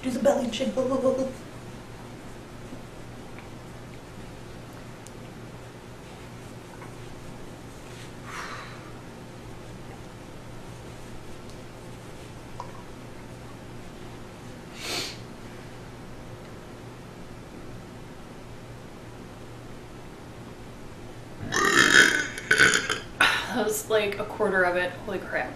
Do the belly chin. That was like a quarter of it. Holy crap.